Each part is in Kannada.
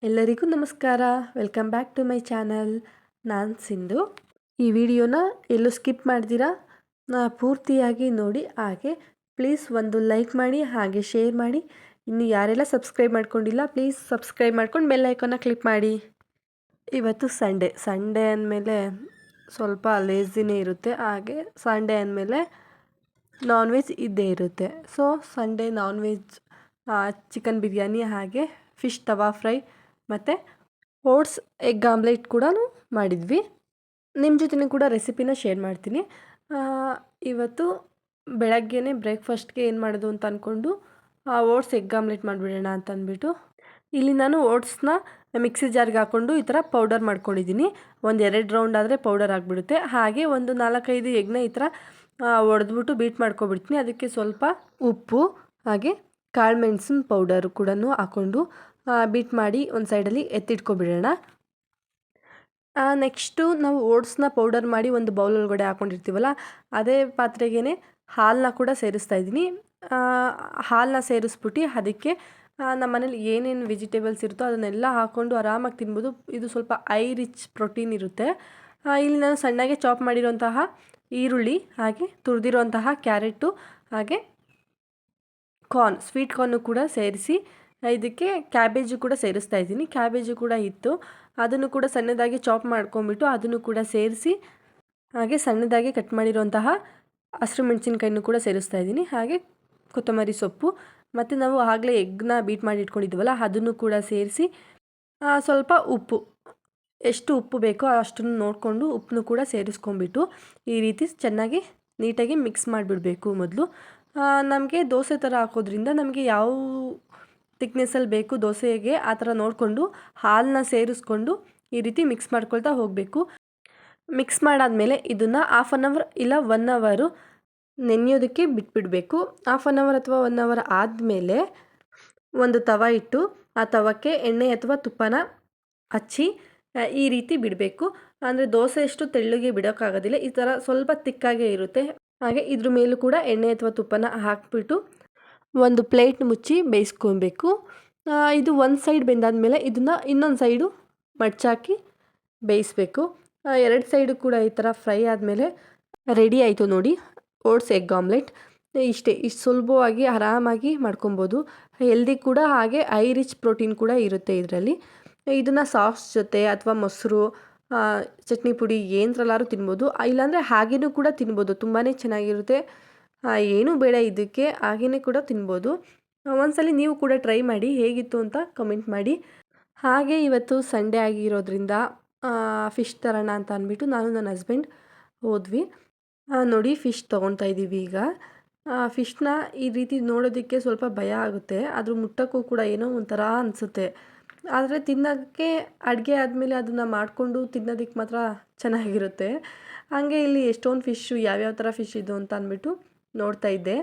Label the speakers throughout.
Speaker 1: ಎಲ್ಲರಿಗೂ ನಮಸ್ಕಾರ. Welcome back to my channel. ನಾನು ಸಿಂಧು. ಈ ವಿಡಿಯೋನ ಎಲ್ಲೂ ಸ್ಕಿಪ್ ಮಾಡ್ದಿರಾ ಪೂರ್ತಿಯಾಗಿ ನೋಡಿ. ಹಾಗೆ ಪ್ಲೀಸ್ ಒಂದು ಲೈಕ್ ಮಾಡಿ, ಹಾಗೆ ಶೇರ್ ಮಾಡಿ. ಇನ್ನು ಯಾರೆಲ್ಲ ಸಬ್ಸ್ಕ್ರೈಬ್ ಮಾಡ್ಕೊಂಡಿಲ್ಲ ಪ್ಲೀಸ್ ಸಬ್ಸ್ಕ್ರೈಬ್ ಮಾಡ್ಕೊಂಡು ಬೆಲ್ ಐಕಾನ್ನ ಕ್ಲಿಕ್ ಮಾಡಿ. ಇವತ್ತು ಸಂಡೇ ಅಂದಮೇಲೆ ಸ್ವಲ್ಪ ಲೇಸಿನೇ ಇರುತ್ತೆ. ಹಾಗೆ ಸಂಡೇ ಅಂದಮೇಲೆ ನಾನ್ ವೆಜ್ ಇದ್ದೇ ಇರುತ್ತೆ. So Sunday non veg chicken biryani, ಹಾಗೆ ಫಿಶ್ ತವಾ ಫ್ರೈ ಮತ್ತು ಓಟ್ಸ್ ಎಗ್ ಆಮ್ಲೆಟ್ ಕೂಡ ಮಾಡಿದ್ವಿ. ನಿಮ್ಮ ಜೊತೆನೂ ಕೂಡ ರೆಸಿಪಿನ ಶೇರ್ ಮಾಡ್ತೀನಿ. ಇವತ್ತು ಬೆಳಗ್ಗೆನೇ ಬ್ರೇಕ್ಫಾಸ್ಟ್ಗೆ ಏನು ಮಾಡೋದು ಅಂತ ಅಂದ್ಕೊಂಡು ಓಟ್ಸ್ ಎಗ್ ಆಮ್ಲೆಟ್ ಮಾಡಿಬಿಡೋಣ ಅಂತ ಅಂದ್ಬಿಟ್ಟು ಇಲ್ಲಿ ನಾನು ಓಟ್ಸ್ನ ಮಿಕ್ಸಿ ಜಾರ್ಗೆ ಹಾಕ್ಕೊಂಡು ಈ ಥರ ಪೌಡರ್ ಮಾಡ್ಕೊಂಡಿದ್ದೀನಿ. ಒಂದು 2 ರೌಂಡ್ ಆದರೆ ಪೌಡರ್ ಆಗಿಬಿಡುತ್ತೆ. ಹಾಗೆ ಒಂದು 4-5 ಎಗ್ನ ಈ ಥರ ಒಡೆದ್ಬಿಟ್ಟು ಬೀಟ್ ಮಾಡ್ಕೊಬಿಡ್ತೀನಿ. ಅದಕ್ಕೆ ಸ್ವಲ್ಪ ಉಪ್ಪು ಹಾಗೆ ಕಾಳು ಮೆಣಸಿನ ಪೌಡರು ಕೂಡ ಹಾಕ್ಕೊಂಡು ಬೀಟ್ ಮಾಡಿ ಒಂದು ಸೈಡಲ್ಲಿ ಎತ್ತಿಟ್ಕೊಬಿಡೋಣ. ನೆಕ್ಸ್ಟು ನಾವು ಓಟ್ಸ್ನ ಪೌಡರ್ ಮಾಡಿ ಒಂದು ಬೌಲ್ ಒಳಗಡೆ ಹಾಕ್ಕೊಂಡಿರ್ತೀವಲ್ಲ, ಅದೇ ಪಾತ್ರೆಗೇ ಹಾಲನ್ನ ಕೂಡ ಸೇರಿಸ್ತಾ ಇದ್ದೀನಿ. ಹಾಲನ್ನ ಸೇರಿಸ್ಬಿಟ್ಟು ಅದಕ್ಕೆ ನಮ್ಮ ಮನೇಲಿ ಏನೇನು ವೆಜಿಟೇಬಲ್ಸ್ ಇರುತ್ತೋ ಅದನ್ನೆಲ್ಲ ಹಾಕ್ಕೊಂಡು ಆರಾಮಾಗಿ ತಿನ್ಬೋದು. ಇದು ಸ್ವಲ್ಪ ರಿಚ್ ಪ್ರೋಟೀನ್ ಇರುತ್ತೆ. ಇಲ್ಲಿ ನಾನು ಸಣ್ಣಗೆ ಚಾಪ್ ಮಾಡಿರೋಂತಹ ಈರುಳ್ಳಿ, ಹಾಗೆ ತುರಿದಿರೋಂತಹ ಕ್ಯಾರೆಟು, ಹಾಗೆ ಸ್ವೀಟ್ ಕಾರ್ನು ಕೂಡ ಸೇರಿಸಿ ಇದಕ್ಕೆ ಕ್ಯಾಬೇಜು ಕೂಡ ಸೇರಿಸ್ತಾ ಇದ್ದೀನಿ. ಕ್ಯಾಬೇಜು ಕೂಡ ಇತ್ತು, ಅದನ್ನು ಕೂಡ ಸಣ್ಣದಾಗಿ ಚಾಪ್ ಮಾಡ್ಕೊಂಬಿಟ್ಟು ಅದನ್ನು ಕೂಡ ಸೇರಿಸಿ, ಹಾಗೆ ಸಣ್ಣದಾಗಿ ಕಟ್ ಮಾಡಿರೋಂತಹ ಹಸಿರು ಮೆಣಸಿನ್ಕಾಯಿನೂ ಕೂಡ ಸೇರಿಸ್ತಾ ಇದ್ದೀನಿ. ಹಾಗೆ ಕೊತ್ತಂಬರಿ ಸೊಪ್ಪು ಮತ್ತು ನಾವು ಆಗಲೇ ಎಗ್ನ ಬೀಟ್ ಮಾಡಿ ಇಟ್ಕೊಂಡಿದ್ದೀವಲ್ಲ ಅದನ್ನು ಕೂಡ ಸೇರಿಸಿ ಸ್ವಲ್ಪ ಉಪ್ಪು, ಎಷ್ಟು ಉಪ್ಪು ಬೇಕೋ ಅಷ್ಟನ್ನು ನೋಡಿಕೊಂಡು ಉಪ್ಪನ್ನು ಕೂಡ ಸೇರಿಸ್ಕೊಂಬಿಟ್ಟು ಈ ರೀತಿ ಚೆನ್ನಾಗಿ ನೀಟಾಗಿ ಮಿಕ್ಸ್ ಮಾಡಿಬಿಡಬೇಕು. ಮೊದಲು ನಮಗೆ ದೋಸೆ ಥರ ಹಾಕೋದ್ರಿಂದ ನಮಗೆ ಯಾವ ಥಿಕ್ನೆಸ್ಸಲ್ಲಿ ಬೇಕು ದೋಸೆಗೆ ಆ ಥರ ನೋಡಿಕೊಂಡು ಹಾಲನ್ನ ಸೇರಿಸ್ಕೊಂಡು ಈ ರೀತಿ ಮಿಕ್ಸ್ ಮಾಡ್ಕೊಳ್ತಾ ಹೋಗಬೇಕು. ಮಿಕ್ಸ್ ಮಾಡಾದಮೇಲೆ ಇದನ್ನು 1/2 ಅವರ್ ಇಲ್ಲ 1 ಅವರು ನೆನೆಯೋದಕ್ಕೆ ಬಿಟ್ಬಿಡಬೇಕು. 1/2 ಅವರ್ ಅಥವಾ 1 ಅವರ್ ಆದಮೇಲೆ ಒಂದು ತವ ಇಟ್ಟು ಆ ತವಕ್ಕೆ ಎಣ್ಣೆ ಅಥವಾ ತುಪ್ಪನ ಹಚ್ಚಿ ಈ ರೀತಿ ಬಿಡಬೇಕು. ಅಂದರೆ ದೋಸೆ ಎಷ್ಟು ತೆಳ್ಳಗೆ ಬಿಡೋಕ್ಕಾಗೋದಿಲ್ಲ, ಈ ಥರ ಸ್ವಲ್ಪ ತಿಕ್ಕಾಗೇ ಇರುತ್ತೆ. ಹಾಗೆ ಇದ್ರ ಮೇಲೂ ಕೂಡ ಎಣ್ಣೆ ಅಥವಾ ತುಪ್ಪನ ಹಾಕಿಬಿಟ್ಟು ಒಂದು ಪ್ಲೇಟ್ ಮುಚ್ಚಿ ಬೇಯಿಸ್ಕೊಬೇಕು. ಇದು ಒಂದು ಸೈಡ್ ಬೆಂದಾದಮೇಲೆ ಇದನ್ನು ಇನ್ನೊಂದು ಸೈಡು ಮಡ್ಚಾಕಿ ಬೇಯಿಸಬೇಕು. 2 ಸೈಡು ಕೂಡ ಈ ಥರ ಫ್ರೈ ಆದಮೇಲೆ ರೆಡಿ ಆಯಿತು ನೋಡಿ ಓಟ್ಸ್ ಎಗ್ ಆಮ್ಲೆಟ್. ಇಷ್ಟು ಸುಲಭವಾಗಿ ಆರಾಮಾಗಿ ಮಾಡ್ಕೊಬೋದು. ಹೆಲ್ದಿ ಕೂಡ, ಹಾಗೆ ರಿಚ್ ಪ್ರೋಟೀನ್ ಕೂಡ ಇರುತ್ತೆ ಇದರಲ್ಲಿ. ಇದನ್ನು ಸಾಸ್ ಜೊತೆ ಅಥವಾ ಮೊಸರು, ಚಟ್ನಿ ಪುಡಿ ಏನರಲ್ಲಾದ್ರೂ ತಿನ್ಬೋದು. ಇಲ್ಲಾಂದರೆ ಹಾಗೇನೂ ಕೂಡ ತಿನ್ಬೋದು, ತುಂಬಾ ಚೆನ್ನಾಗಿರುತ್ತೆ. ಏನೂ ಬೇಡ ಇದಕ್ಕೆ, ಹಾಗೇ ಕೂಡ ತಿನ್ಬೋದು. ಒಂದ್ಸಲ ನೀವು ಕೂಡ ಟ್ರೈ ಮಾಡಿ, ಹೇಗಿತ್ತು ಅಂತ ಕಮೆಂಟ್ ಮಾಡಿ. ಹಾಗೆ ಇವತ್ತು ಸಂಡೇ ಆಗಿರೋದ್ರಿಂದ ಫಿಶ್ ತರೋಣ ಅಂತ ಅಂದ್ಬಿಟ್ಟು ನಾನು ನನ್ನ ಹಸ್ಬೆಂಡ್ ಹೋದ್ವಿ. ನೋಡಿ ಫಿಶ್ ತೊಗೊತಾ ಇದ್ದೀವಿ ಈಗ. ಫಿಶ್ನ ಈ ರೀತಿ ನೋಡೋದಕ್ಕೆ ಸ್ವಲ್ಪ ಭಯ ಆಗುತ್ತೆ, ಆದರೂ ಮುಟ್ಟೋಕ್ಕೂ ಕೂಡ ಏನೋ ಒಂಥರ ಅನಿಸುತ್ತೆ. ಆದರೆ ತಿನ್ನೋಕ್ಕೆ ಅಡುಗೆ ಆದಮೇಲೆ ಅದನ್ನು ಮಾಡಿಕೊಂಡು ತಿನ್ನೋದಕ್ಕೆ ಮಾತ್ರ ಚೆನ್ನಾಗಿರುತ್ತೆ. ಹಾಗೆ ಇಲ್ಲಿ ಎಷ್ಟೊಂದು ಫಿಶ್ಶು, ಯಾವ್ಯಾವ ಥರ ಫಿಶ್ ಇದು ಅಂತ ಅಂದ್ಬಿಟ್ಟು ನೋಡ್ತಾ ಇದ್ದೆ.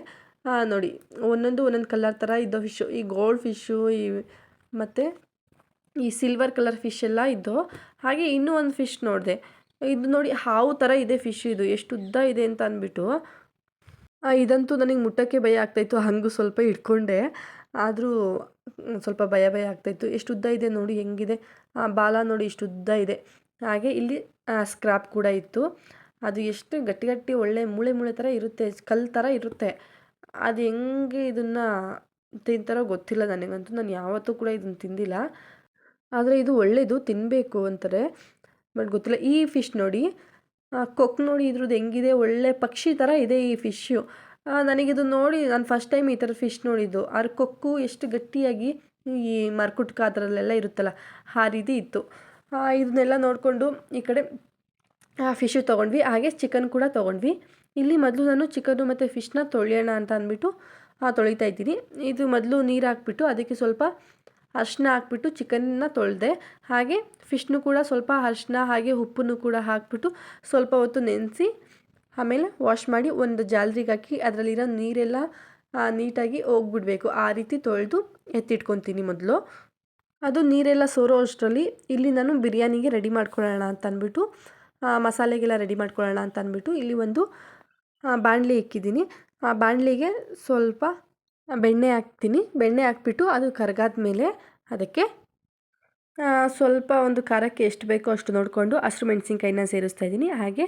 Speaker 1: ನೋಡಿ ಒಂದೊಂದು ಕಲರ್ ಥರ ಇದ್ದೋ ಫಿಶ್ಶು, ಈ ಗೋಲ್ಡ್ ಫಿಶ್ಶು, ಮತ್ತು ಈ ಸಿಲ್ವರ್ ಕಲರ್ ಫಿಶ್ ಎಲ್ಲ ಇದ್ದು. ಹಾಗೆ ಇನ್ನೂ ಒಂದು ಫಿಶ್ ನೋಡಿದೆ, ಇದು ನೋಡಿ ಹಾವು ಥರ ಇದೆ ಫಿಶ್, ಇದು ಎಷ್ಟು ಉದ್ದ ಇದೆ ಅಂತ ಅಂದ್ಬಿಟ್ಟು. ಇದಂತೂ ನನಗೆ ಮುಟ್ಟೋಕ್ಕೆ ಭಯ ಆಗ್ತಾಯಿತ್ತು, ಹಾಗೂ ಸ್ವಲ್ಪ ಇಟ್ಕೊಂಡೆ, ಆದರೂ ಸ್ವಲ್ಪ ಭಯ ಆಗ್ತಾಯಿತ್ತು. ಎಷ್ಟು ಉದ್ದ ಇದೆ ನೋಡಿ, ಹೆಂಗಿದೆ ಬಾಲ ನೋಡಿ, ಇಷ್ಟು ಉದ್ದ ಇದೆ. ಹಾಗೆ ಇಲ್ಲಿ ಸ್ಕ್ರಾಪ್ ಕೂಡ ಇತ್ತು, ಅದು ಎಷ್ಟು ಗಟ್ಟಿ ಒಳ್ಳೆ ಮೂಳೆ ಥರ ಇರುತ್ತೆ, ಕಲ್ಲು ಥರ ಇರುತ್ತೆ. ಅದು ಹೆಂಗೆ ಇದನ್ನು ತಿಂತಾರೋ ಗೊತ್ತಿಲ್ಲ ನನಗಂತೂ, ನಾನು ಯಾವತ್ತೂ ಕೂಡ ಇದನ್ನು ತಿಂದಿಲ್ಲ. ಆದರೆ ಇದು ಒಳ್ಳೆಯದು, ತಿನ್ನಬೇಕು ಅಂತಾರೆ, ಬಟ್ ಗೊತ್ತಿಲ್ಲ. ಈ ಫಿಶ್ ನೋಡಿ, ಕೊಕ್ ನೋಡಿ ಇದ್ರದ್ದು ಹೆಂಗಿದೆ, ಒಳ್ಳೆ ಪಕ್ಷಿ ಥರ ಇದೆ ಈ ಫಿಶ್ಶು. ನನಗಿದು ನೋಡಿ ನಾನು ಫಸ್ಟ್ ಟೈಮ್ ಈ ಥರ ಫಿಶ್ ನೋಡಿದ್ದು. ಅದ್ರ ಕೊಕ್ಕು ಎಷ್ಟು ಗಟ್ಟಿಯಾಗಿ ಈ ಮರ್ಕುಟ್ಕ ಆ ಥರಲ್ಲೆಲ್ಲ ಇರುತ್ತಲ್ಲ, ಆ ರೀತಿ ಇತ್ತು. ಇದನ್ನೆಲ್ಲ ನೋಡಿಕೊಂಡು ಈ ಕಡೆ ಫಿಶ್ಶು ತೊಗೊಂಡ್ವಿ, ಹಾಗೆ ಚಿಕನ್ ಕೂಡ ತೊಗೊಂಡ್ವಿ. ಇಲ್ಲಿ ಮೊದಲು ನಾನು ಚಿಕನ್ನು ಮತ್ತು ಫಿಶ್ನ ತೊಳೆಯೋಣ ಅಂತ ಅಂದ್ಬಿಟ್ಟು ತೊಳಿತಾ ಇದ್ದೀನಿ. ಇದು ಮೊದಲು ನೀರು ಹಾಕ್ಬಿಟ್ಟು ಅದಕ್ಕೆ ಸ್ವಲ್ಪ ಅರಿಶಿನ ಹಾಕ್ಬಿಟ್ಟು ಚಿಕನ್ನ ತೊಳೆದೆ. ಹಾಗೆ ಫಿಶ್ನು ಕೂಡ ಸ್ವಲ್ಪ ಅರಿಶಿನ ಹಾಗೆ ಉಪ್ಪನ್ನು ಕೂಡ ಹಾಕ್ಬಿಟ್ಟು ಸ್ವಲ್ಪ ಹೊತ್ತು ನೆನೆಸಿ ಆಮೇಲೆ ವಾಶ್ ಮಾಡಿ ಒಂದು ಜಾಲರಿಗೆ ಹಾಕಿ ಅದರಲ್ಲಿರೋ ನೀರೆಲ್ಲ ನೀಟಾಗಿ ಹೋಗ್ಬಿಡ್ಬೇಕು. ಆ ರೀತಿ ತೊಳೆದು ಎತ್ತಿಟ್ಕೊತೀನಿ ಮೊದಲು. ಅದು ನೀರೆಲ್ಲ ಸೋರೋ ಅಷ್ಟರಲ್ಲಿ ಇಲ್ಲಿ ನಾನು ಬಿರಿಯಾನಿಗೆ ರೆಡಿ ಮಾಡ್ಕೊಳ್ಳೋಣ ಅಂತ ಅಂದ್ಬಿಟ್ಟು, ಮಸಾಲೆಗೆಲ್ಲ ರೆಡಿ ಮಾಡ್ಕೊಳ್ಳೋಣ ಅಂತ ಅಂದ್ಬಿಟ್ಟು ಇಲ್ಲಿ ಒಂದು ಬಾಣಲಿ ಇಕ್ಕಿದ್ದೀನಿ. ಆ ಬಾಣಲಿಗೆ ಸ್ವಲ್ಪ ಬೆಣ್ಣೆ ಹಾಕ್ತೀನಿ. ಬೆಣ್ಣೆ ಹಾಕ್ಬಿಟ್ಟು ಅದು ಕರಗಾದ ಮೇಲೆ ಅದಕ್ಕೆ ಸ್ವಲ್ಪ ಒಂದು ಖಾರಕ್ಕೆ ಎಷ್ಟು ಬೇಕೋ ಅಷ್ಟು ನೋಡಿಕೊಂಡು ಹಸಿರು ಮೆಣಸಿನ್ಕಾಯಿನ ಸೇರಿಸ್ತಾ ಇದ್ದೀನಿ. ಹಾಗೆ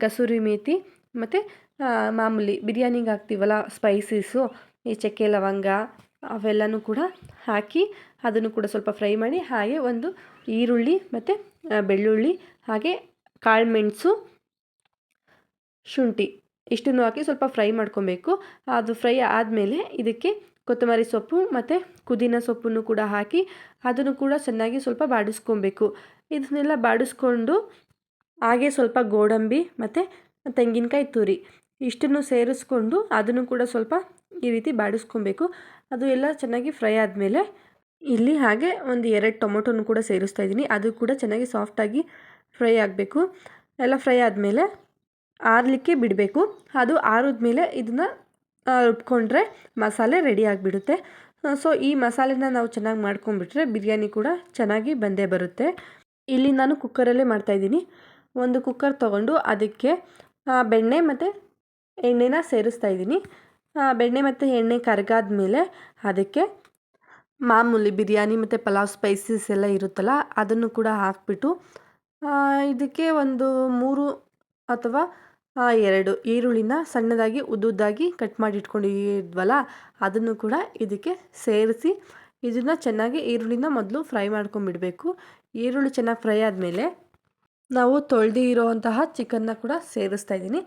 Speaker 1: ಕಸೂರಿ ಮೇಥಿ ಮತ್ತು ಮಾಮೂಲಿ ಬಿರಿಯಾನಿಗೆ ಹಾಕ್ತೀವಲ್ಲ ಸ್ಪೈಸಸ್ಸು, ಈ ಚಕ್ಕೆ ಲವಂಗ ಅವೆಲ್ಲನೂ ಕೂಡ ಹಾಕಿ ಅದನ್ನು ಕೂಡ ಸ್ವಲ್ಪ ಫ್ರೈ ಮಾಡಿ, ಹಾಗೆ ಒಂದು ಈರುಳ್ಳಿ ಮತ್ತು ಬೆಳ್ಳುಳ್ಳಿ ಹಾಗೆ ಕಾಳುಮೆಣಸು, ಶುಂಠಿ ಇಷ್ಟನ್ನು ಹಾಕಿ ಸ್ವಲ್ಪ ಫ್ರೈ ಮಾಡ್ಕೊಬೇಕು. ಅದು ಫ್ರೈ ಆದಮೇಲೆ ಇದಕ್ಕೆ ಕೊತ್ತಂಬರಿ ಸೊಪ್ಪು ಮತ್ತು ಪುದೀನ ಸೊಪ್ಪನ್ನು ಕೂಡ ಹಾಕಿ ಅದನ್ನು ಕೂಡ ಚೆನ್ನಾಗಿ ಸ್ವಲ್ಪ ಬಾಡಿಸ್ಕೊಬೇಕು. ಇದನ್ನೆಲ್ಲ ಬಾಡಿಸ್ಕೊಂಡು ಹಾಗೆ ಸ್ವಲ್ಪ ಗೋಡಂಬಿ ಮತ್ತು ತೆಂಗಿನಕಾಯಿ ತುರಿ ಇಷ್ಟನ್ನು ಸೇರಿಸ್ಕೊಂಡು ಅದನ್ನು ಕೂಡ ಸ್ವಲ್ಪ ಈ ರೀತಿ ಬಾಡಿಸ್ಕೊಬೇಕು. ಅದು ಎಲ್ಲ ಚೆನ್ನಾಗಿ ಫ್ರೈ ಆದಮೇಲೆ ಇಲ್ಲಿ ಹಾಗೆ ಒಂದು 2 ಟೊಮೊಟೊನು ಕೂಡ ಸೇರಿಸ್ತಾ ಇದ್ದೀನಿ. ಅದು ಕೂಡ ಚೆನ್ನಾಗಿ ಸಾಫ್ಟಾಗಿ ಫ್ರೈ ಆಗಬೇಕು. ಎಲ್ಲ ಫ್ರೈ ಆದಮೇಲೆ ಆರಲಿಕ್ಕೆ ಬಿಡಬೇಕು. ಅದು ಆರಿದ್ಮೇಲೆ ಇದನ್ನು ರುಬ್ಕೊಂಡ್ರೆ ಮಸಾಲೆ ರೆಡಿ ಆಗಿಬಿಡುತ್ತೆ. ಸೊ ಈ ಮಸಾಲೆನ ನಾವು ಚೆನ್ನಾಗಿ ಮಾಡ್ಕೊಂಡ್ಬಿಟ್ರೆ ಬಿರಿಯಾನಿ ಕೂಡ ಚೆನ್ನಾಗಿ ಬಂದೇ ಬರುತ್ತೆ. ಇಲ್ಲಿ ನಾನು ಕುಕ್ಕರಲ್ಲೇ ಮಾಡ್ತಾಯಿದ್ದೀನಿ. ಒಂದು ಕುಕ್ಕರ್ ತೊಗೊಂಡು ಅದಕ್ಕೆ ಬೆಣ್ಣೆ ಮತ್ತು ಎಣ್ಣೆನ ಸೇರಿಸ್ತಾ ಇದ್ದೀನಿ. ಬೆಣ್ಣೆ ಮತ್ತು ಎಣ್ಣೆ ಕರಗಾದ್ಮೇಲೆ ಅದಕ್ಕೆ ಮಾಮೂಲಿ ಬಿರಿಯಾನಿ ಮತ್ತು ಪಲಾವ್ ಸ್ಪೈಸಸ್ ಎಲ್ಲ ಇರುತ್ತಲ್ಲ ಅದನ್ನು ಕೂಡ ಹಾಕ್ಬಿಟ್ಟು ಇದಕ್ಕೆ ಒಂದು 3 ಅಥವಾ 2 ಈರುಳ್ಳಿನ ಸಣ್ಣದಾಗಿ ಉದ್ದುದ್ದಾಗಿ ಕಟ್ ಮಾಡಿ ಇಟ್ಕೊಂಡಿದ್ವಲ್ಲ ಅದನ್ನು ಕೂಡ ಇದಕ್ಕೆ ಸೇರಿಸಿ ಇದನ್ನು ಚೆನ್ನಾಗಿ ಈರುಳ್ಳಿನ ಮೊದಲು ಫ್ರೈ ಮಾಡ್ಕೊಂಬಿಡಬೇಕು. ಈರುಳ್ಳಿ ಚೆನ್ನಾಗಿ ಫ್ರೈ ಆದಮೇಲೆ ನಾವು ತೊಳೆದು ಇರೋವಂತಹ ಚಿಕನ್ನ ಕೂಡ ಸೇರಿಸ್ತಾ ಇದ್ದೀನಿ.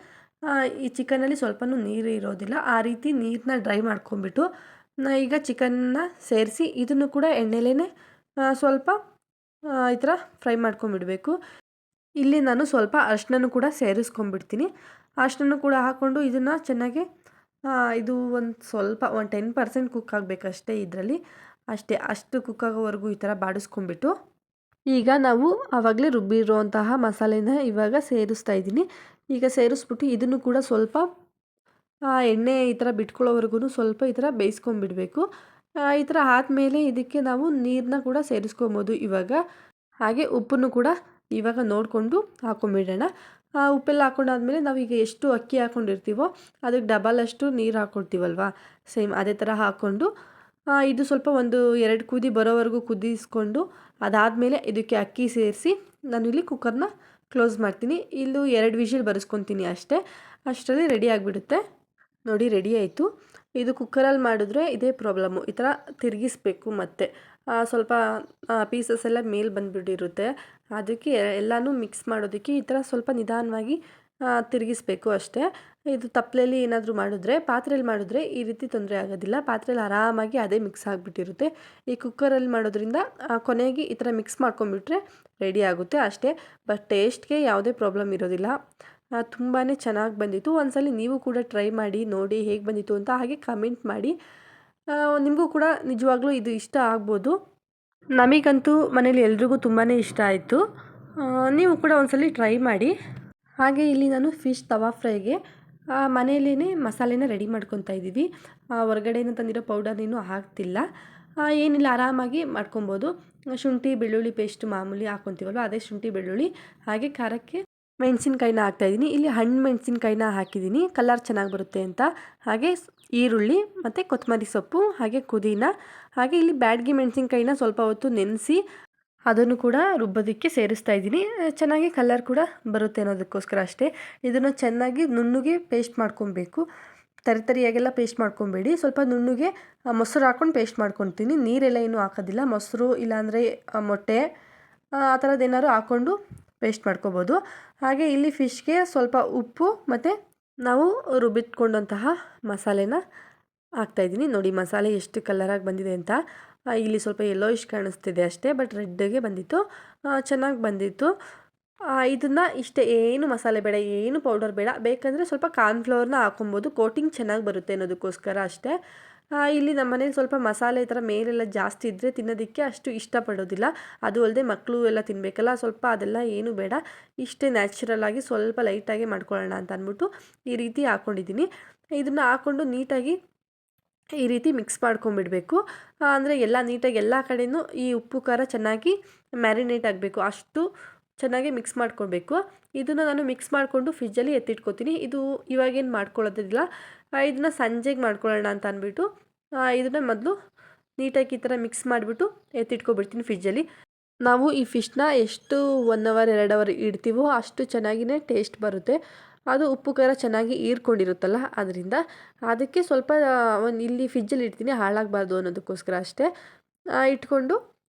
Speaker 1: ಈ ಚಿಕನಲ್ಲಿ ಸ್ವಲ್ಪನೂ ನೀರು ಇರೋದಿಲ್ಲ. ಆ ರೀತಿ ನೀರನ್ನ ಡ್ರೈ ಮಾಡ್ಕೊಂಬಿಟ್ಟು ಈಗ ಚಿಕನ್ನ ಸೇರಿಸಿ ಇದನ್ನು ಕೂಡ ಎಣ್ಣೆಲೇ ಸ್ವಲ್ಪ ಈ ಥರ ಫ್ರೈ ಮಾಡ್ಕೊಂಬಿಡಬೇಕು. ಇಲ್ಲಿ ನಾನು ಸ್ವಲ್ಪ ಅರಿಶಿನನೂ ಕೂಡ ಸೇರಿಸ್ಕೊಂಡ್ಬಿಡ್ತೀನಿ. ಅರಿಶಿನನೂ ಕೂಡ ಹಾಕ್ಕೊಂಡು ಇದನ್ನು ಚೆನ್ನಾಗಿ ಇದು ಒಂದು 10% ಕುಕ್ ಆಗಬೇಕಷ್ಟೇ ಇದರಲ್ಲಿ. ಅಷ್ಟು ಕುಕ್ ಆಗೋವರೆಗೂ ಈ ಥರ ಬಾಡಿಸ್ಕೊಂಡ್ಬಿಟ್ಟು ಈಗ ನಾವು ಆವಾಗಲೇ ರುಬ್ಬಿರುವಂತಹ ಮಸಾಲೆನ ಇವಾಗ ಸೇರಿಸ್ತಾ ಇದ್ದೀನಿ. ಈಗ ಸೇರಿಸ್ಬಿಟ್ಟು ಇದನ್ನು ಕೂಡ ಸ್ವಲ್ಪ ಎಣ್ಣೆ ಈ ಥರ ಬಿಟ್ಕೊಳ್ಳೋವರೆಗೂ ಸ್ವಲ್ಪ ಈ ಥರ ಬೇಯಿಸ್ಕೊಂಬಿಡಬೇಕು. ಈ ಥರ ಆದಮೇಲೆ ಇದಕ್ಕೆ ನಾವು ನೀರನ್ನ ಕೂಡ ಸೇರಿಸ್ಕೊಬೋದು ಇವಾಗ. ಹಾಗೆ ಉಪ್ಪನ್ನು ಕೂಡ ಇವಾಗ ನೋಡಿಕೊಂಡು ಹಾಕ್ಕೊಂಬಿಡೋಣ. ಉಪ್ಪೆಲ್ಲ ಹಾಕ್ಕೊಂಡಾದ್ಮೇಲೆ ನಾವೀಗ ಎಷ್ಟು ಅಕ್ಕಿ ಹಾಕ್ಕೊಂಡಿರ್ತೀವೋ ಅದಕ್ಕೆ ಡಬಲ್ ಅಷ್ಟು ನೀರು ಹಾಕ್ಕೊಳ್ತೀವಲ್ವ, ಸೇಮ್ ಅದೇ ಥರ ಹಾಕ್ಕೊಂಡು ಇದು ಸ್ವಲ್ಪ ಒಂದು 2 ಕುದಿ ಬರೋವರೆಗೂ ಕುದಿಸ್ಕೊಂಡು ಅದಾದಮೇಲೆ ಇದಕ್ಕೆ ಅಕ್ಕಿ ಸೇರಿಸಿ ನಾನಿಲ್ಲಿ ಕುಕ್ಕರ್ನ ಕ್ಲೋಸ್ ಮಾಡ್ತೀನಿ. ಇಲ್ಲೂ 2 ವಿಷಿಲ್ ಬರೆಸ್ಕೊತೀನಿ ಅಷ್ಟೇ. ಅಷ್ಟರಲ್ಲಿ ರೆಡಿ ಆಗಿಬಿಡುತ್ತೆ. ನೋಡಿ ರೆಡಿ ಆಯಿತು. ಇದು ಕುಕ್ಕರಲ್ಲಿ ಮಾಡಿದ್ರೆ ಇದೇ ಪ್ರಾಬ್ಲಮ್ಮು, ಈ ಥರ ತಿರುಗಿಸ್ಬೇಕು. ಮತ್ತು ಸ್ವಲ್ಪ ಪೀಸಸ್ ಎಲ್ಲ ಮೇಲೆ ಬಂದುಬಿಟ್ಟಿರುತ್ತೆ. ಅದಕ್ಕೆ ಎಲ್ಲನೂ ಮಿಕ್ಸ್ ಮಾಡೋದಕ್ಕೆ ಈ ಥರ ಸ್ವಲ್ಪ ನಿಧಾನವಾಗಿ ತಿರುಗಿಸ್ಬೇಕು ಅಷ್ಟೇ. ಇದು ತಪ್ಪಲೆಯಲ್ಲಿ ಏನಾದರೂ ಪಾತ್ರೆಯಲ್ಲಿ ಮಾಡಿದ್ರೆ ಈ ರೀತಿ ತೊಂದರೆ ಆಗೋದಿಲ್ಲ. ಪಾತ್ರೆಯಲ್ಲಿ ಆರಾಮಾಗಿ ಅದೇ ಮಿಕ್ಸ್ ಆಗಿಬಿಟ್ಟಿರುತ್ತೆ. ಈ ಕುಕ್ಕರಲ್ಲಿ ಮಾಡೋದ್ರಿಂದ ಕೊನೆಗೆ ಈ ಥರ ಮಿಕ್ಸ್ ಮಾಡ್ಕೊಂಬಿಟ್ರೆ ರೆಡಿ ಆಗುತ್ತೆ ಅಷ್ಟೇ. ಬಟ್ ಟೇಸ್ಟ್ಗೆ ಯಾವುದೇ ಪ್ರಾಬ್ಲಮ್ ಇರೋದಿಲ್ಲ. ತುಂಬಾ ಚೆನ್ನಾಗಿ ಬಂದಿತ್ತು. ಒಂದ್ಸಲ ನೀವು ಕೂಡ ಟ್ರೈ ಮಾಡಿ ನೋಡಿ ಹೇಗೆ ಬಂದಿತ್ತು ಅಂತ. ಹಾಗೆ ಕಮೆಂಟ್ ಮಾಡಿ. ನಿಮಗೂ ಕೂಡ ನಿಜವಾಗ್ಲೂ ಇದು ಇಷ್ಟ ಆಗ್ಬೋದು. ನಮಗಂತೂ ಮನೇಲಿ ಎಲ್ರಿಗೂ ತುಂಬಾ ಇಷ್ಟ ಆಯಿತು. ನೀವು ಕೂಡ ಒಂದ್ಸಲ ಟ್ರೈ ಮಾಡಿ. ಹಾಗೆ ಇಲ್ಲಿ ನಾನು ಫಿಶ್ ತವಾ ಫ್ರೈಗೆ ಮನೆಯಲ್ಲೇ ಮಸಾಲೆನ ರೆಡಿ ಮಾಡ್ಕೊತಾ ಇದ್ದೀವಿ. ಹೊರಗಡೆಯಿಂದ ತಂದಿರೋ ಪೌಡರ್ನೇನು ಹಾಕ್ತಿಲ್ಲ. ಏನಿಲ್ಲ, ಆರಾಮಾಗಿ ಮಾಡ್ಕೊಬೋದು. ಶುಂಠಿ ಬೆಳ್ಳುಳ್ಳಿ ಪೇಸ್ಟ್ ಮಾಮೂಲಿ ಹಾಕ್ಕೊತೀವಲ್ವ ಅದೇ ಶುಂಠಿ ಬೆಳ್ಳುಳ್ಳಿ, ಹಾಗೆ ಖಾರಕ್ಕೆ ಮೆಣಸಿನ್ಕಾಯಿನ ಹಾಕ್ತಾಯಿದ್ದೀನಿ. ಇಲ್ಲಿ ಹಣ್ಣು ಮೆಣಸಿನ್ಕಾಯಿನ ಹಾಕಿದ್ದೀನಿ ಕಲರ್ ಚೆನ್ನಾಗಿ ಬರುತ್ತೆ ಅಂತ. ಹಾಗೆ ಈರುಳ್ಳಿ ಮತ್ತು ಕೊತ್ತಂಬರಿ ಸೊಪ್ಪು, ಹಾಗೆ ಪುದೀನ, ಹಾಗೆ ಇಲ್ಲಿ ಬ್ಯಾಡಗಿ ಮೆಣಸಿನ್ಕಾಯಿನ ಸ್ವಲ್ಪ ಹೊತ್ತು ನೆನೆಸಿ ಅದನ್ನು ಕೂಡ ರುಬ್ಬೋದಕ್ಕೆ ಸೇರಿಸ್ತಾ ಇದ್ದೀನಿ. ಚೆನ್ನಾಗಿ ಕಲರ್ ಕೂಡ ಬರುತ್ತೆ ಅನ್ನೋದಕ್ಕೋಸ್ಕರ ಅಷ್ಟೇ. ಇದನ್ನು ಚೆನ್ನಾಗಿ ನುಣ್ಣಗೆ ಪೇಸ್ಟ್ ಮಾಡ್ಕೊಬೇಕು. ತರಿಯಾಗೆಲ್ಲ ಪೇಸ್ಟ್ ಮಾಡ್ಕೊಬೇಡಿ. ಸ್ವಲ್ಪ ನುಣ್ಣಗೆ ಮೊಸರು ಹಾಕ್ಕೊಂಡು ಪೇಸ್ಟ್ ಮಾಡ್ಕೊತೀನಿ. ನೀರೆಲ್ಲ ಏನೂ ಹಾಕೋದಿಲ್ಲ. ಮೊಸರು ಇಲ್ಲಾಂದರೆ ಮೊಟ್ಟೆ ಆ ಥರದ್ದು ಏನಾದ್ರು ಹಾಕ್ಕೊಂಡು ಪೇಸ್ಟ್ ಮಾಡ್ಕೊಬೋದು. ಹಾಗೆ ಇಲ್ಲಿ ಫಿಶ್ಗೆ ಸ್ವಲ್ಪ ಉಪ್ಪು ಮತ್ತು ನಾವು ರುಬ್ಬಿಟ್ಕೊಂಡಂತಹ ಮಸಾಲೆನ ಹಾಕ್ತಾಯಿದ್ದೀನಿ. ನೋಡಿ ಮಸಾಲೆ ಎಷ್ಟು ಕಲರಾಗಿ ಬಂದಿದೆ ಅಂತ. ಇಲ್ಲಿ ಸ್ವಲ್ಪ ಯೆಲ್ಲೋಯಿಶ್ ಕಾಣಿಸ್ತಿದೆ ಅಷ್ಟೇ, ಬಟ್ ರೆಡ್ಗೆ ಬಂದಿತ್ತು. ಚೆನ್ನಾಗಿ ಬಂದಿತ್ತು. ಇದನ್ನು ಇಷ್ಟೇ, ಏನು ಮಸಾಲೆ ಬೇಡ, ಏನು ಪೌಡರ್ ಬೇಡ. ಬೇಕಂದರೆ ಸ್ವಲ್ಪ ಕಾರ್ನ್ಫ್ಲವರ್ನ ಹಾಕೊಬೋದು, ಕೋಟಿಂಗ್ ಚೆನ್ನಾಗಿ ಬರುತ್ತೆ ಅನ್ನೋದಕ್ಕೋಸ್ಕರ ಅಷ್ಟೇ. ಇಲ್ಲಿ ನಮ್ಮ ಮನೇಲಿ ಸ್ವಲ್ಪ ಮಸಾಲೆ ಥರ ಮೇಲೆಲ್ಲ ಜಾಸ್ತಿ ಇದ್ದರೆ ತಿನ್ನೋದಕ್ಕೆ ಅಷ್ಟು ಇಷ್ಟಪಡೋದಿಲ್ಲ. ಅದು ಅಲ್ಲದೆ ಮಕ್ಕಳು ಎಲ್ಲ ತಿನ್ನಬೇಕಲ್ಲ, ಸ್ವಲ್ಪ ಅದೆಲ್ಲ ಏನೂ ಬೇಡ. ಇಷ್ಟೇ ನ್ಯಾಚುರಲಾಗಿ ಸ್ವಲ್ಪ ಲೈಟಾಗಿ ಮಾಡ್ಕೊಳ್ಳೋಣ ಅಂತ ಅಂದ್ಬಿಟ್ಟು ಈ ರೀತಿ ಹಾಕ್ಕೊಂಡಿದ್ದೀನಿ. ಇದನ್ನು ಹಾಕ್ಕೊಂಡು ನೀಟಾಗಿ ಈ ರೀತಿ ಮಿಕ್ಸ್ ಮಾಡ್ಕೊಂಬಿಡಬೇಕು. ಅಂದರೆ ಎಲ್ಲ ನೀಟಾಗಿ ಎಲ್ಲ ಕಡೆಯೂ ಈ ಉಪ್ಪು ಖಾರ ಚೆನ್ನಾಗಿ ಮ್ಯಾರಿನೇಟ್ ಆಗಬೇಕು, ಅಷ್ಟು ಚೆನ್ನಾಗಿ ಮಿಕ್ಸ್ ಮಾಡ್ಕೊಳ್ಬೇಕು. ಇದನ್ನು ನಾನು ಮಿಕ್ಸ್ ಮಾಡಿಕೊಂಡು ಫ್ರಿಜ್ಜಲ್ಲಿ ಎತ್ತಿಟ್ಕೊತೀನಿ. ಇದು ಇವಾಗೇನು ಮಾಡ್ಕೊಳ್ಳೋದಿಲ್ಲ, ಇದನ್ನು ಸಂಜೆಗೆ ಮಾಡ್ಕೊಳ್ಳೋಣ ಅಂತ ಅಂದ್ಬಿಟ್ಟು ಇದನ್ನು ಮೊದಲು ನೀಟಾಗಿ ಈ ಥರ ಮಿಕ್ಸ್ ಮಾಡಿಬಿಟ್ಟು ಎತ್ತಿಟ್ಕೊಬಿಡ್ತೀನಿ ಫ್ರಿಜ್ಜಲ್ಲಿ. ನಾವು ಈ ಫಿಶ್ನ ಎಷ್ಟು 1 ಅವರ್ 2 ಅವರ್ ಇಡ್ತೀವೋ ಅಷ್ಟು ಚೆನ್ನಾಗಿಯೇ ಟೇಸ್ಟ್ ಬರುತ್ತೆ. ಅದು ಉಪ್ಪು ಖಾರ ಚೆನ್ನಾಗಿ ಹೀರ್ಕೊಂಡಿರುತ್ತಲ್ಲ ಅದರಿಂದ. ಅದಕ್ಕೆ ಸ್ವಲ್ಪ ಒಂದು ಇಲ್ಲಿ ಫ್ರಿಜ್ಜಲ್ಲಿ ಇಡ್ತೀನಿ ಹಾಳಾಗಬಾರ್ದು ಅನ್ನೋದಕ್ಕೋಸ್ಕರ ಅಷ್ಟೇ. ಇಟ್ಕೊಂಡು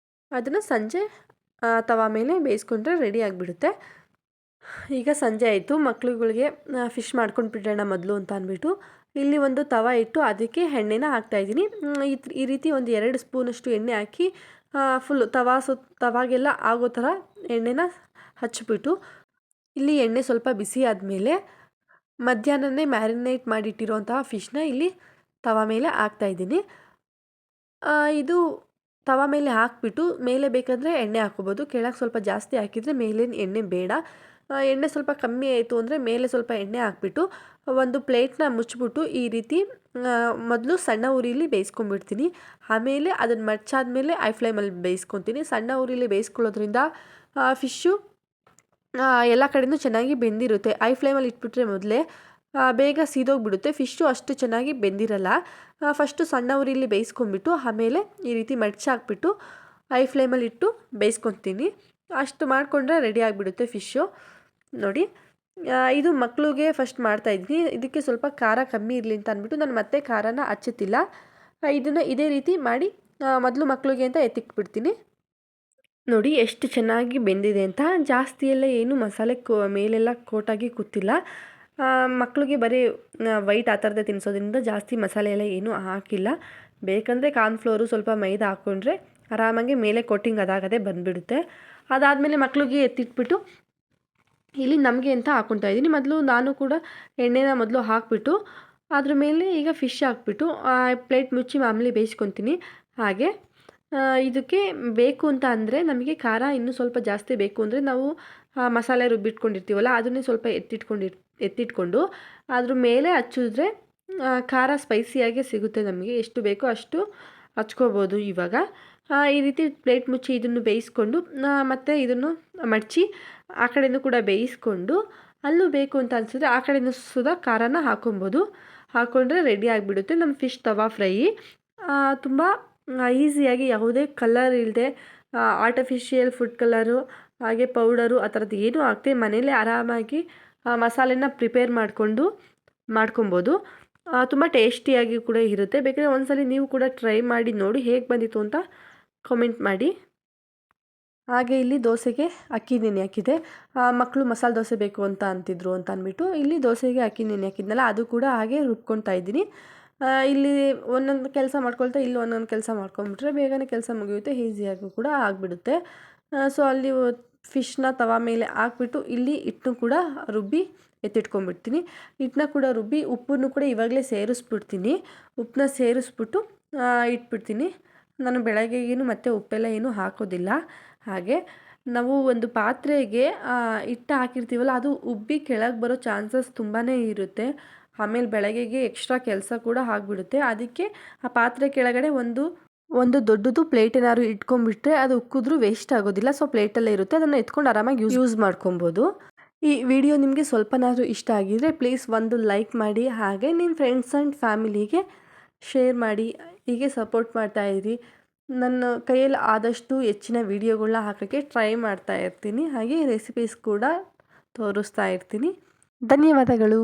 Speaker 1: ಅದನ್ನು ಸಂಜೆ ತವಾ ಮೇಲೆ ಬೇಯಿಸ್ಕೊಂಡ್ರೆ ರೆಡಿ ಆಗಿಬಿಡುತ್ತೆ. ಈಗ ಸಂಜೆ ಆಯಿತು, ಮಕ್ಳುಗಳಿಗೆ ಫಿಶ್ ಮಾಡ್ಕೊಂಡು ಬಿಡೋಣ ಮೊದಲು ಅಂತ ಅಂದ್ಬಿಟ್ಟು ಇಲ್ಲಿ ಒಂದು ತವಾ ಇಟ್ಟು ಅದಕ್ಕೆ ಎಣ್ಣೆನ ಹಾಕ್ತಾಯಿದ್ದೀನಿ. ಈ ರೀತಿ ಒಂದು 2 ಸ್ಪೂನಷ್ಟು ಎಣ್ಣೆ ಹಾಕಿ ಫುಲ್ಲು ತವಾಗೆಲ್ಲ ಆಗೋ ಥರ ಎಣ್ಣೆನ ಹಚ್ಬಿಟ್ಟು ಇಲ್ಲಿ ಎಣ್ಣೆ ಸ್ವಲ್ಪ ಬಿಸಿ ಆದಮೇಲೆ ಮಧ್ಯಾಹ್ನನೇ ಮ್ಯಾರಿನೇಟ್ ಮಾಡಿಟ್ಟಿರೋಂತಹ ಫಿಶ್ನ ಇಲ್ಲಿ ತವಾ ಮೇಲೆ ಹಾಕ್ತಾಯಿದ್ದೀನಿ. ಇದು ತವಾ ಮೇಲೆ ಹಾಕಿಬಿಟ್ಟು ಮೇಲೆ ಬೇಕಾದರೆ ಎಣ್ಣೆ ಹಾಕ್ಕೋಬೋದು, ಕೆಳಗೆ ಸ್ವಲ್ಪ ಜಾಸ್ತಿ ಹಾಕಿದರೆ ಮೇಲೇನು ಎಣ್ಣೆ ಬೇಡ. ಎಣ್ಣೆ ಸ್ವಲ್ಪ ಕಮ್ಮಿ ಆಯಿತು ಅಂದರೆ ಮೇಲೆ ಸ್ವಲ್ಪ ಎಣ್ಣೆ ಹಾಕ್ಬಿಟ್ಟು ಒಂದು ಪ್ಲೇಟ್ನ ಮುಚ್ಚಿಬಿಟ್ಟು ಈ ರೀತಿ ಮೊದಲು ಸಣ್ಣ ಉರಿಲಿ ಬೇಯಿಸ್ಕೊಂಡ್ಬಿಡ್ತೀನಿ. ಆಮೇಲೆ ಅದನ್ನು ಮಡ್ಚಾದ್ಮೇಲೆ ಐ ಫ್ಲೇಮಲ್ಲಿ ಬೇಯಿಸ್ಕೊತೀನಿ. ಸಣ್ಣ ಉರಿಲಿ ಬೇಯಿಸ್ಕೊಳ್ಳೋದ್ರಿಂದ ಫಿಶ್ಶು ಎಲ್ಲ ಕಡೆಯೂ ಚೆನ್ನಾಗಿ ಬೆಂದಿರುತ್ತೆ. ಐ ಫ್ಲೇಮಲ್ಲಿ ಇಟ್ಬಿಟ್ರೆ ಮೊದಲೇ ಬೇಗ ಸೀದೋಗ್ಬಿಡುತ್ತೆ, ಫಿಶ್ಶು ಅಷ್ಟು ಚೆನ್ನಾಗಿ ಬೆಂದಿರಲ್ಲ. ಫಸ್ಟು ಸಣ್ಣ ಉರಿಲಿ ಬೇಯಿಸ್ಕೊಂಬಿಟ್ಟು ಆಮೇಲೆ ಈ ರೀತಿ ಮಡ್ಚಾಕ್ಬಿಟ್ಟು ಐ ಫ್ಲೇಮಲ್ಲಿ ಇಟ್ಟು ಬೇಯಿಸ್ಕೊತೀನಿ. ಅಷ್ಟು ಮಾಡಿಕೊಂಡ್ರೆ ರೆಡಿ ಆಗಿಬಿಡುತ್ತೆ ಫಿಶ್ಶು. ನೋಡಿ, ಇದು ಮಕ್ಕಳಿಗೆ ಫಸ್ಟ್ ಮಾಡ್ತಾಯಿದ್ದೀನಿ. ಇದಕ್ಕೆ ಸ್ವಲ್ಪ ಖಾರ ಕಮ್ಮಿ ಇರಲಿ ಅಂತ ಅಂದ್ಬಿಟ್ಟು ನಾನು ಮತ್ತೆ ಖಾರನ ಹಚ್ಚುತ್ತಿಲ್ಲ. ಇದನ್ನು ಇದೇ ರೀತಿ ಮಾಡಿ ಮೊದಲು ಮಕ್ಕಳಿಗೆ ಅಂತ ಎತ್ತಿಕ್ಬಿಡ್ತೀನಿ. ನೋಡಿ ಎಷ್ಟು ಚೆನ್ನಾಗಿ ಬೆಂದಿದೆ ಅಂತ. ಜಾಸ್ತಿ ಎಲ್ಲ ಏನು ಮಸಾಲೆ ಮೇಲೆಲ್ಲ ಕೋಟಾಗಿ ಕೂತಿಲ್ಲ. ಮಕ್ಕಳಿಗೆ ಬರೀ ವೈಟ್ ಆ ಥರದ್ದೇ ತಿನ್ನಿಸೋದ್ರಿಂದ ಜಾಸ್ತಿ ಮಸಾಲೆ ಎಲ್ಲ ಏನೂ ಹಾಕಿಲ್ಲ. ಬೇಕಂದರೆ ಕಾರ್ನ್ಫ್ಲೋರು ಸ್ವಲ್ಪ ಮೈದಾ ಹಾಕ್ಕೊಂಡ್ರೆ ಆರಾಮಾಗಿ ಮೇಲೆ ಕೋಟಿಂಗ್ ಅದಾಗದೇ ಬಂದುಬಿಡುತ್ತೆ. ಅದಾದಮೇಲೆ ಮಕ್ಕಳಿಗೆ ಎತ್ತಿಟ್ಬಿಟ್ಟು ಇಲ್ಲಿ ನಮಗೆ ಅಂತ ಹಾಕ್ಕೊತಾ ಇದ್ದೀನಿ. ಮೊದಲು ನಾನು ಕೂಡ ಎಣ್ಣೆನ ಮೊದಲು ಹಾಕಿಬಿಟ್ಟು ಅದ್ರ ಮೇಲೆ ಈಗ ಫಿಶ್ ಹಾಕ್ಬಿಟ್ಟು ಪ್ಲೇಟ್ ಮುಚ್ಚಿ ಮಾಮೂಲಿ ಬೇಯಿಸ್ಕೊತೀನಿ. ಹಾಗೆ ಇದಕ್ಕೆ ಬೇಕು ಅಂತ ಅಂದರೆ ನಮಗೆ ಖಾರ ಇನ್ನೂ ಸ್ವಲ್ಪ ಜಾಸ್ತಿ ಬೇಕು ಅಂದರೆ ನಾವು ಮಸಾಲೆ ರುಬ್ಬಿಟ್ಕೊಂಡಿರ್ತೀವಲ್ಲ ಅದನ್ನೇ ಸ್ವಲ್ಪ ಎತ್ತಿಟ್ಕೊಂಡು ಅದ್ರ ಮೇಲೆ ಹಚ್ಚಿದ್ರೆ ಖಾರ ಸ್ಪೈಸಿಯಾಗೆ ಸಿಗುತ್ತೆ. ನಮಗೆ ಎಷ್ಟು ಬೇಕೋ ಅಷ್ಟು ಹಚ್ಕೋಬೋದು. ಇವಾಗ ಈ ರೀತಿ ಪ್ಲೇಟ್ ಮುಚ್ಚಿ ಇದನ್ನು ಬೇಯಿಸ್ಕೊಂಡು ಮತ್ತು ಇದನ್ನು ಮಡಚಿ ಆ ಕಡೆಯೂ ಕೂಡ ಬೇಯಿಸ್ಕೊಂಡು ಅಲ್ಲೂ ಬೇಕು ಅಂತ ಅನಿಸಿದ್ರೆ ಆ ಕಡೆಯೂ ಸುದ ಖಾರನ ಹಾಕೊಬೋದು. ಹಾಕ್ಕೊಂಡ್ರೆ ರೆಡಿ ಆಗಿಬಿಡುತ್ತೆ ನಮ್ಮ ಫಿಶ್ ತವಾ ಫ್ರೈ. ತುಂಬ ಈಸಿಯಾಗಿ ಯಾವುದೇ ಕಲರ್ ಇಲ್ಲದೆ ಆರ್ಟಿಫಿಷಿಯಲ್ ಫುಡ್ ಕಲರು ಹಾಗೆ ಪೌಡರು ಆ ಥರದ್ದು ಏನೂ ಹಾಕ್ದೆ ಮನೇಲೇ ಆರಾಮಾಗಿ ಮಸಾಲೆನ ಪ್ರಿಪೇರ್ ಮಾಡ್ಕೊಬೋದು. ತುಂಬ ಟೇಸ್ಟಿಯಾಗಿ ಕೂಡ ಇರುತ್ತೆ. ಬೇಕಾದರೆ ಒಂದ್ಸಲಿ ನೀವು ಕೂಡ ಟ್ರೈ ಮಾಡಿ ನೋಡಿ ಹೇಗೆ ಬಂದಿತ್ತು ಅಂತ ಕಾಮೆಂಟ್ ಮಾಡಿ. ಹಾಗೆ ಇಲ್ಲಿ ದೋಸೆಗೆ ಅಕ್ಕಿ ನೆನೆ ಹಾಕಿದೆ. ಮಕ್ಕಳು ಮಸಾಲೆ ದೋಸೆ ಬೇಕು ಅಂತ ಅಂತಿದ್ರು ಅಂತ ಅಂದ್ಬಿಟ್ಟು ಇಲ್ಲಿ ದೋಸೆಗೆ ಅಕ್ಕಿ ನೆನೆ ಹಾಕಿದ್ನಲ್ಲ ಅದು ಕೂಡ ಹಾಗೆ ರುಬ್ಕೊತಾ ಇದ್ದೀನಿ. ಇಲ್ಲಿ ಒಂದೊಂದು ಕೆಲಸ ಮಾಡ್ಕೊಳ್ತಾ ಇಲ್ಲಿ ಒಂದೊಂದು ಕೆಲಸ ಮಾಡ್ಕೊಂಬಿಟ್ರೆ ಬೇಗನೆ ಕೆಲಸ ಮುಗಿಯುತ್ತೆ, ಈಸಿಯಾಗೂ ಕೂಡ ಆಗಿಬಿಡುತ್ತೆ. ಸೊ ಅಲ್ಲಿ ಫಿಶ್ನ ತವಾ ಮೇಲೆ ಹಾಕ್ಬಿಟ್ಟು ಇಲ್ಲಿ ಹಿಟ್ಟನ್ನು ಕೂಡ ರುಬ್ಬಿ ಎತ್ತಿಟ್ಕೊಂಡ್ಬಿಡ್ತೀನಿ. ಹಿಟ್ಟನ್ನ ಕೂಡ ರುಬ್ಬಿ ಉಪ್ಪನ್ನು ಕೂಡ ಇವಾಗಲೇ ಸೇರಿಸ್ಬಿಡ್ತೀನಿ. ಉಪ್ಪನ್ನ ಸೇರಿಸ್ಬಿಟ್ಟು ಇಟ್ಬಿಡ್ತೀನಿ. ನಾನು ಬೆಳಗ್ಗೆಗೇನು ಮತ್ತು ಉಪ್ಪೆಲ್ಲ ಏನೂ ಹಾಕೋದಿಲ್ಲ. ಹಾಗೆ ನಾವು ಒಂದು ಪಾತ್ರೆಗೆ ಹಿಟ್ಟು ಹಾಕಿರ್ತೀವಲ್ಲ ಅದು ಉಬ್ಬಿ ಕೆಳಗೆ ಬರೋ ಚಾನ್ಸಸ್ ತುಂಬಾ ಇರುತ್ತೆ. ಆಮೇಲೆ ಬೆಳಗ್ಗೆಗೆ ಎಕ್ಸ್ಟ್ರಾ ಕೆಲಸ ಕೂಡ ಆಗಿಬಿಡುತ್ತೆ. ಅದಕ್ಕೆ ಆ ಪಾತ್ರೆ ಕೆಳಗಡೆ ಒಂದು ದೊಡ್ಡದು ಪ್ಲೇಟ್ ಏನಾದ್ರು ಇಟ್ಕೊಂಡ್ಬಿಟ್ರೆ ಅದು ಉಕ್ಕಿದ್ರೂ ವೇಸ್ಟ್ ಆಗೋದಿಲ್ಲ. ಸೊ ಪ್ಲೇಟಲ್ಲೇ ಇರುತ್ತೆ, ಅದನ್ನು ಎತ್ಕೊಂಡು ಆರಾಮಾಗಿ ಯೂಸ್ ಮಾಡ್ಕೊಬೋದು. ಈ ವಿಡಿಯೋ ನಿಮಗೆ ಸ್ವಲ್ಪನಾದರೂ ಇಷ್ಟ ಆಗಿದರೆ ಪ್ಲೀಸ್ ಒಂದು ಲೈಕ್ ಮಾಡಿ. ಹಾಗೆ ನಿಮ್ಮ ಫ್ರೆಂಡ್ಸ್ ಆ್ಯಂಡ್ ಫ್ಯಾಮಿಲಿಗೆ ಶೇರ್ ಮಾಡಿ. ಹೀಗೆ ಸಪೋರ್ಟ್ ಮಾಡ್ತಾಯಿರಿ. ನನ್ನ ಕೈಯಲ್ಲಿ ಆದಷ್ಟು ಹೆಚ್ಚಿನ ವೀಡಿಯೋಗಳನ್ನ ಹಾಕೋಕ್ಕೆ ಟ್ರೈ ಮಾಡ್ತಾ ಇರ್ತೀನಿ. ಹಾಗೆ ರೆಸಿಪೀಸ್ ಕೂಡ ತೋರಿಸ್ತಾ ಇರ್ತೀನಿ. ಧನ್ಯವಾದಗಳು.